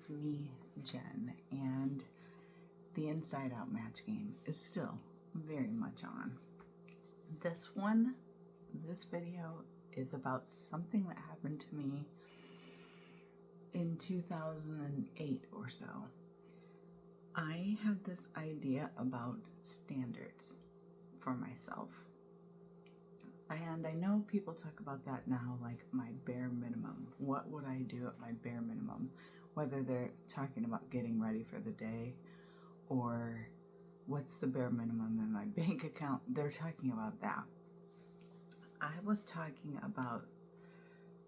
it's me, Jen, and the Inside Out match game is still very much on. This video is about something that happened to me in 2008 or so. I had this idea about standards for myself. And I know people talk about that now, like my bare minimum. What would I do at my bare minimum? Whether they're talking about getting ready for the day or what's the bare minimum in my bank account, they're talking about that. I was talking about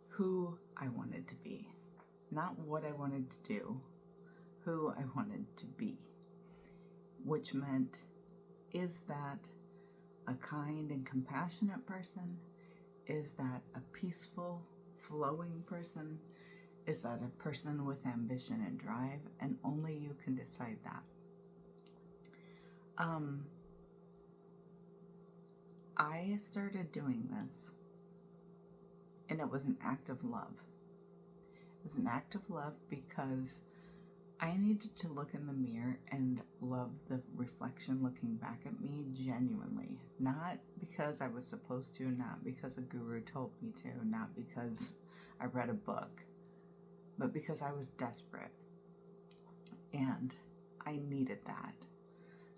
who I wanted to be, not what I wanted to do, who I wanted to be, which meant, is that a kind and compassionate person? Is that a peaceful, flowing person? Is that a person with ambition and drive? And only you can decide that. I started doing this, and it was an act of love. It was an act of love because I needed to look in the mirror and love the reflection looking back at me genuinely. Not because I was supposed to, not because a guru told me to, not because I read a book, but because I was desperate. And I needed that.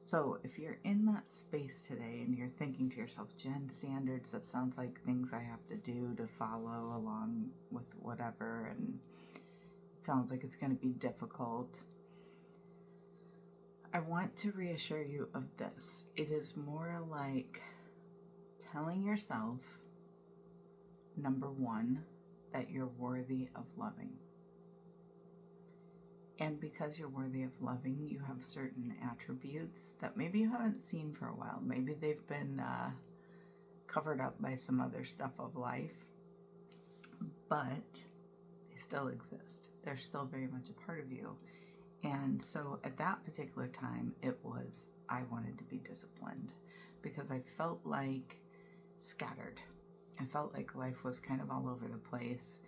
So if you're in that space today and you're thinking to yourself, Jen, standards, that sounds like things I have to do to follow along with whatever, and it sounds like it's going to be difficult. I want to reassure you of this. It is more like telling yourself, number one, that you're worthy of loving. And because you're worthy of loving, you have certain attributes that maybe you haven't seen for a while. Maybe they've been covered up by some other stuff of life, but they still exist. They're still very much a part of you. And so at that particular time, it was, I wanted to be disciplined because I felt like scattered. I felt like life was kind of all over the place,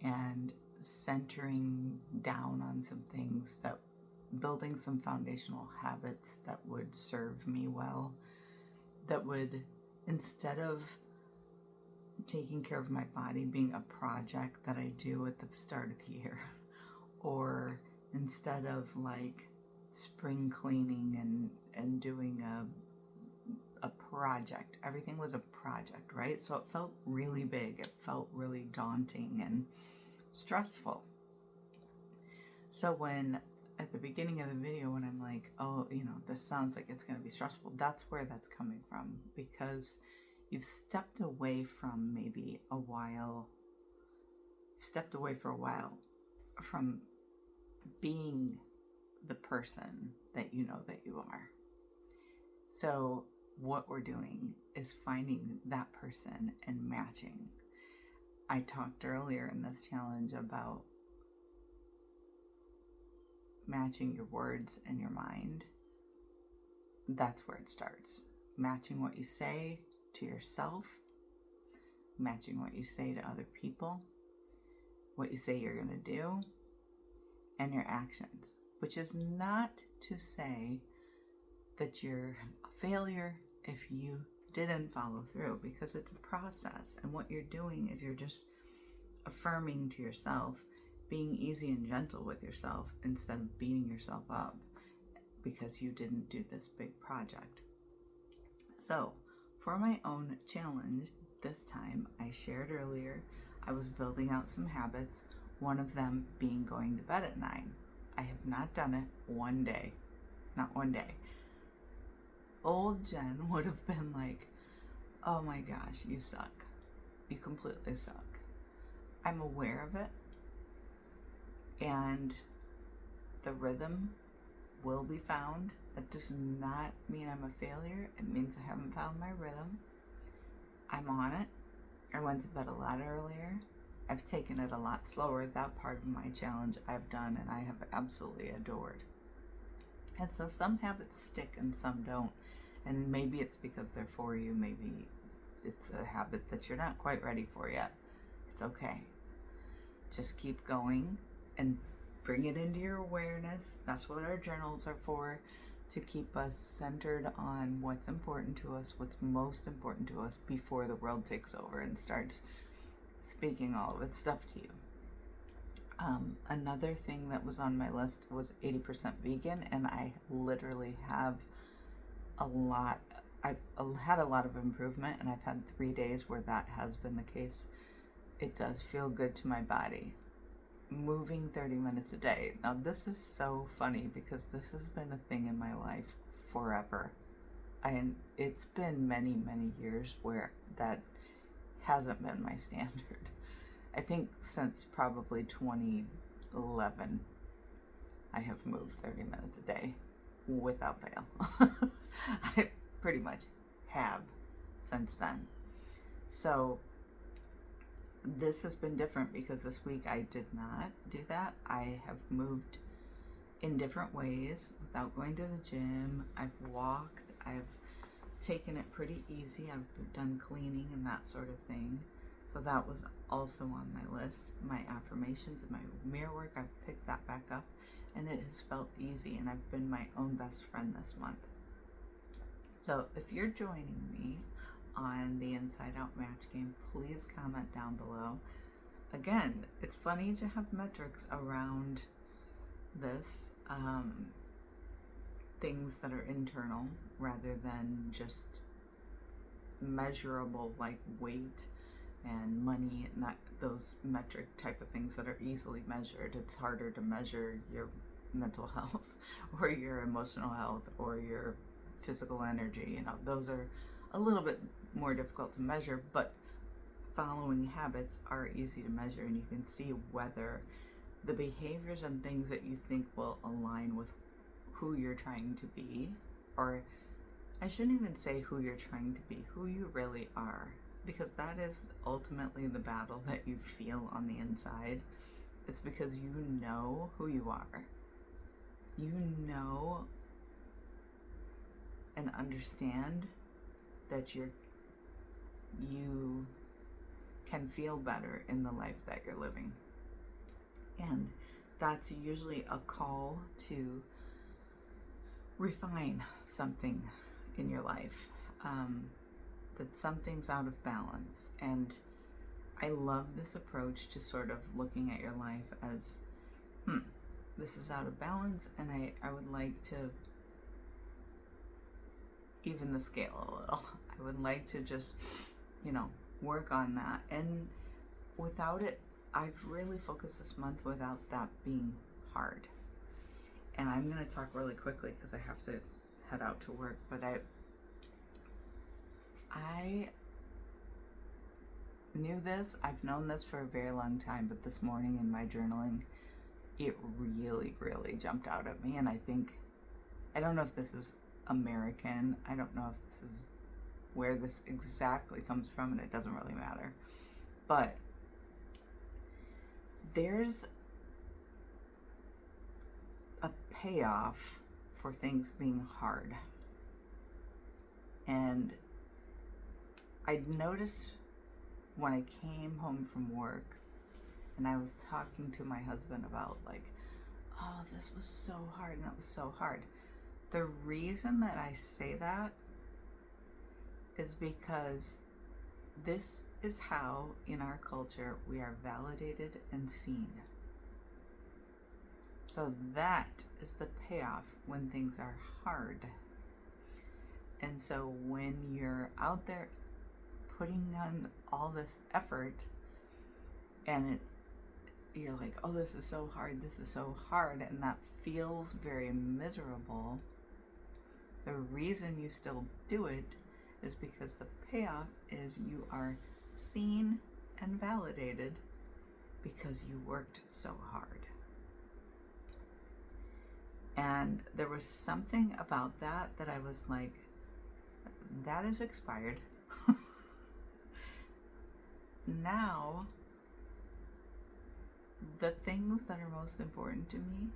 and centering down on some things, that building some foundational habits that would serve me well, that would, instead of taking care of my body being a project that I do at the start of the year, or instead of like spring cleaning and doing a project, everything was a project, right? So it felt really big, it felt really daunting and stressful. So when at the beginning of the video, when I'm like, oh, this sounds like it's going to be stressful, that's where that's coming from, because you've stepped away from for a while from being the person that you know that you are. So what we're doing is finding that person and matching. I talked earlier in this challenge about matching your words and your mind. That's where it starts. Matching what you say to yourself, matching what you say to other people, what you say you're going to do, and your actions, which is not to say that you're a failure if you didn't follow through, because it's a process. And what you're doing is you're just affirming to yourself, being easy and gentle with yourself instead of beating yourself up because you didn't do this big project. So for my own challenge this time, I shared earlier, I was building out some habits, one of them being going to bed at 9. I have not done it one day, not one day. Old Jen would have been like, oh my gosh, you suck. You completely suck. I'm aware of it, and the rhythm will be found. That does not mean I'm a failure. It means I haven't found my rhythm. I'm on it. I went to bed a lot earlier. I've taken it a lot slower. That part of my challenge I've done and I have absolutely adored. And so some habits stick and some don't. And maybe it's because they're for you. Maybe it's a habit that you're not quite ready for yet. It's okay. Just keep going and bring it into your awareness. That's what our journals are for, to keep us centered on what's important to us, what's most important to us before the world takes over and starts speaking all of its stuff to you. Another thing that was on my list was 80% vegan, and I literally have I've had a lot of improvement, and I've had 3 days where that has been the case. It does feel good to my body. Moving 30 minutes a day. Now, this is so funny because this has been a thing in my life forever. And it's been many, many years where that hasn't been my standard. I think since probably 2011, I have moved 30 minutes a day without fail. I pretty much have since then. So this has been different because this week I did not do that. I have moved in different ways without going to the gym. I've walked. I've taken it pretty easy. I've done cleaning and that sort of thing. So that was also on my list. My affirmations and my mirror work, I've picked that back up, and it has felt easy, and I've been my own best friend this month. So if you're joining me on the Inside Out Match Game, please comment down below. Again, it's funny to have metrics around this, things that are internal rather than just measurable, like weight and money and those metric type of things that are easily measured. It's harder to measure your mental health or your emotional health or your physical energy. Those are a little bit more difficult to measure, but following habits are easy to measure, and you can see whether the behaviors and things that you think will align with who you're trying to be, or I shouldn't even say who you're trying to be, who you really are, because that is ultimately the battle that you feel on the inside. It's because you know who you are. You know and understand that you can feel better in the life that you're living. And that's usually a call to refine something in your life, that something's out of balance. And I love this approach to sort of looking at your life as, this is out of balance, and I would like to even the scale a little. I would like to just, work on that. And without it, I've really focused this month without that being hard. And I'm going to talk really quickly because I have to head out to work, but I knew this. I've known this for a very long time, but this morning in my journaling, it really, really jumped out at me. And I don't know if this is American. I don't know if this is where this exactly comes from, and it doesn't really matter. But there's a payoff for things being hard. And I noticed when I came home from work and I was talking to my husband about oh, this was so hard and that was so hard. The reason that I say that is because this is how in our culture we are validated and seen. So that is the payoff when things are hard. And so when you're out there putting on all this effort and you're like, oh, this is so hard, and that feels very miserable, the reason you still do it is because the payoff is you are seen and validated because you worked so hard. And there was something about that I was like, that is expired. Now, the things that are most important to me,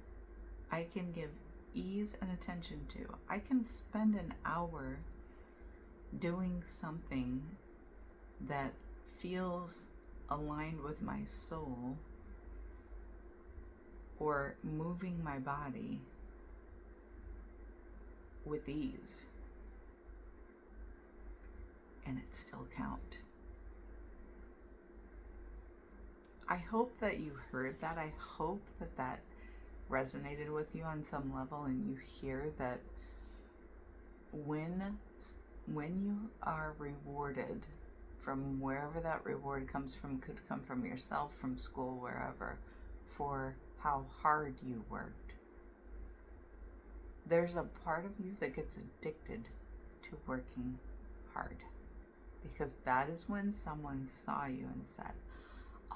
I can give ease and attention to. I can spend an hour doing something that feels aligned with my soul or moving my body with ease, and it still count. I hope that you heard that. I hope that that resonated with you on some level, and you hear that when you are rewarded from wherever that reward comes from, could come from yourself, from school, wherever, for how hard you worked, there's a part of you that gets addicted to working hard, because that is when someone saw you and said,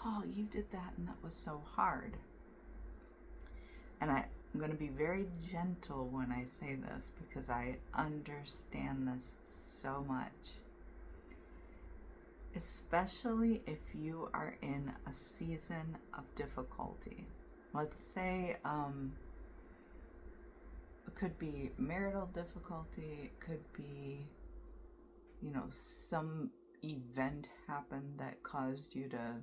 oh, you did that and that was so hard. And I'm going to be very gentle when I say this, because I understand this so much. Especially if you are in a season of difficulty. Let's say it could be marital difficulty, it could be, some event happened that caused you to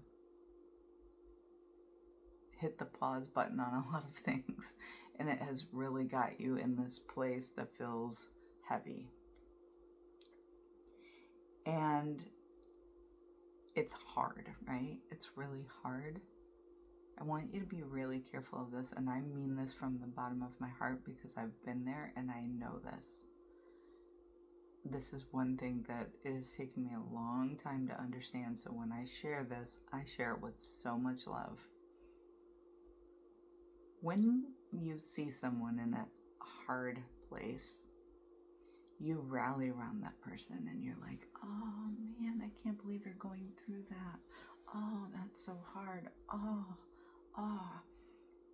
hit the pause button on a lot of things, and it has really got you in this place that feels heavy. And it's hard, right? It's really hard. I want you to be really careful of this, and I mean this from the bottom of my heart, because I've been there and I know this. This is one thing that it has taken me a long time to understand, so when I share this, I share it with so much love. When you see someone in a hard place, you rally around that person and you're like, oh man, I can't believe you're going through that. Oh, that's so hard. Oh.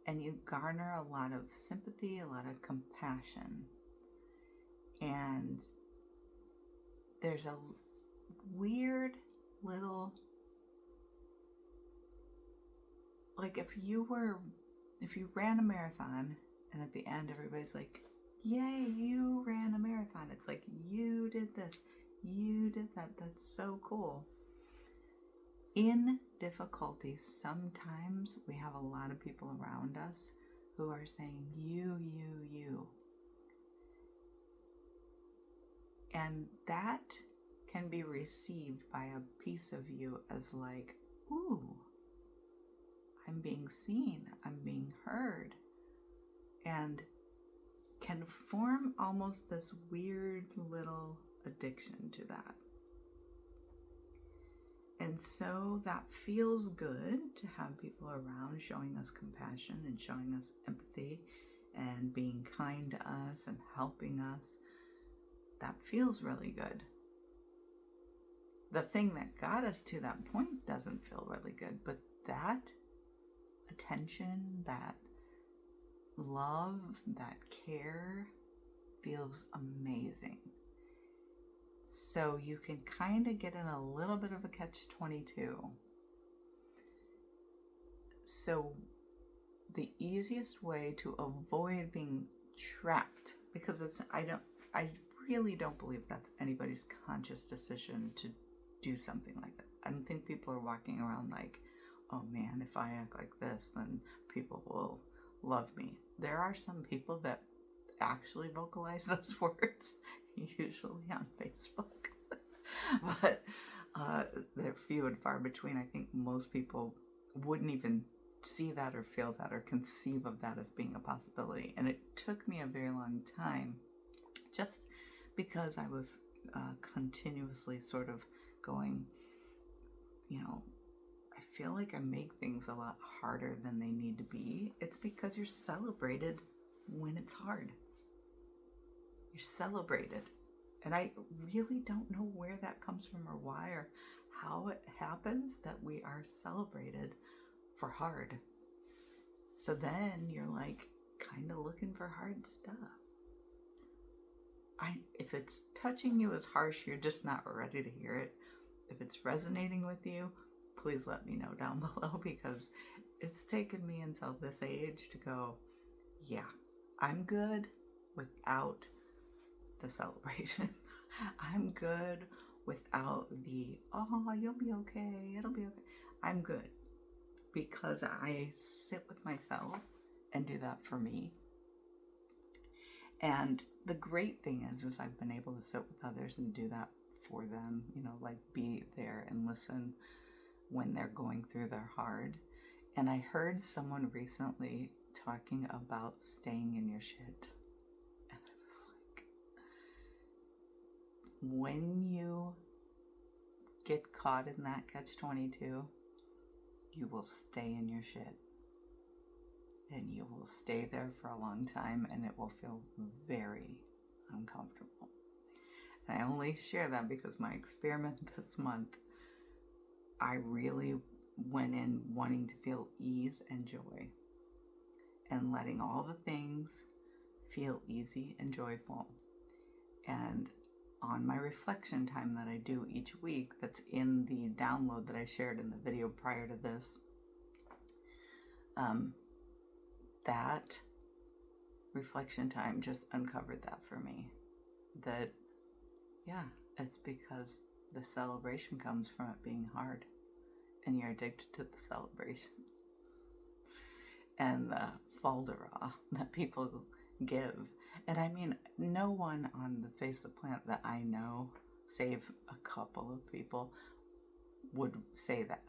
And you garner a lot of sympathy, a lot of compassion. And there's a weird little, like if you ran a marathon and at the end everybody's like, yay, you ran a marathon. It's like, you did this, you did that. That's so cool. In difficulty, sometimes we have a lot of people around us who are saying, you. And that can be received by a piece of you as like, ooh, I'm being seen, I'm being heard, and can form almost this weird little addiction to that. And so that feels good to have people around showing us compassion and showing us empathy and being kind to us and helping us. That feels really good. The thing that got us to that point doesn't feel really good, but that attention, that love, that care feels amazing. So you can kind of get in a little bit of a catch-22. So the easiest way to avoid being trapped, because I really don't believe that's anybody's conscious decision to do something like that. I don't think people are walking around like, oh man, if I act like this, then people will love me. There are some people that actually vocalize those words, usually on Facebook. But they're few and far between. I think most people wouldn't even see that or feel that or conceive of that as being a possibility. And it took me a very long time, just because I was continuously sort of going, I feel like I make things a lot harder than they need to be. It's because you're celebrated when it's hard. You're celebrated. And I really don't know where that comes from or why or how it happens that we are celebrated for hard. So then you're like kind of looking for hard stuff. If it's touching you as harsh, you're just not ready to hear it. If it's resonating with you, please let me know down below, because it's taken me until this age to go, yeah, I'm good without the celebration. I'm good without the, oh, you'll be okay, it'll be okay. I'm good because I sit with myself and do that for me. And the great thing is I've been able to sit with others and do that for them, like be there and listen when they're going through their hard. And I heard someone recently talking about staying in your shit. And I was like, when you get caught in that catch-22, you will stay in your shit. And you will stay there for a long time, and it will feel very uncomfortable. And I only share that because my experiment this month, I really went in wanting to feel ease and joy, and letting all the things feel easy and joyful. And on my reflection time that I do each week, that's in the download that I shared in the video prior to this, that reflection time just uncovered that for me. That, yeah, it's because the celebration comes from it being hard, and you're addicted to the celebration and the faldera that people give. And I mean, no one on the face of the planet that I know, save a couple of people, would say that.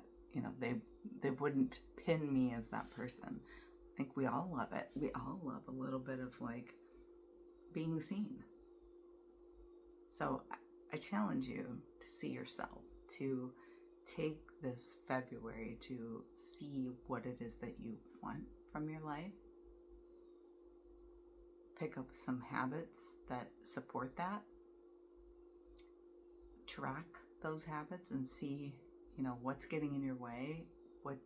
They wouldn't pin me as that person. I think we all love it. We all love a little bit of like being seen. So I challenge you to see yourself, to take this February to see what it is that you want from your life. Pick up some habits that support that. Track those habits and see, what's getting in your way, what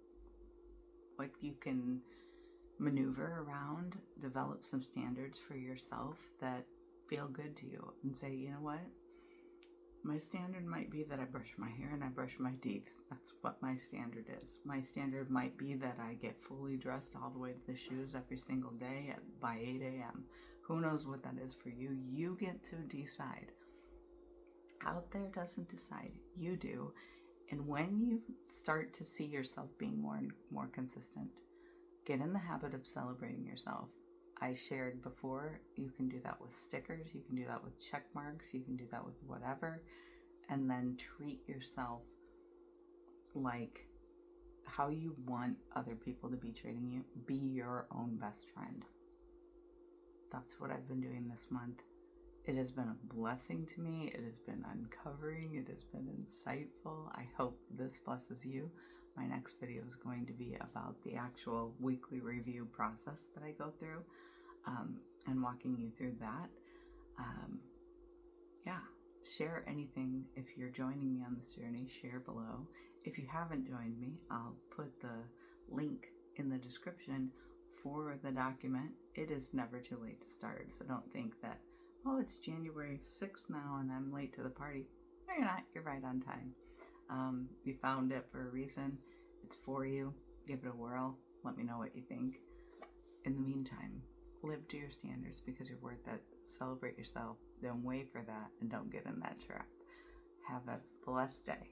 you can maneuver around. Develop some standards for yourself that feel good to you, and say, you know what? My standard might be that I brush my hair and I brush my teeth. That's what my standard is. My standard might be that I get fully dressed all the way to the shoes every single day by 8 a.m. Who knows what that is for you? You get to decide. Out there doesn't decide. You do. And when you start to see yourself being more and more consistent, get in the habit of celebrating yourself. I shared before, you can do that with stickers, you can do that with check marks, you can do that with whatever, and then treat yourself like how you want other people to be treating you. Be your own best friend. That's what I've been doing this month. It has been a blessing to me. It has been uncovering. It has been insightful. I hope this blesses you. My next video is going to be about the actual weekly review process that I go through, and walking you through that. Share anything. If you're joining me on this journey, share below. If you haven't joined me, I'll put the link in the description for the document. It is never too late to start, so don't think that, oh, it's January 6th now and I'm late to the party. No, you're not. You're right on time. You found it for a reason. It's for you. Give it a whirl. Let me know what you think. In the meantime, live to your standards because you're worth it. Celebrate yourself. Don't wait for that, and don't get in that trap. Have a blessed day.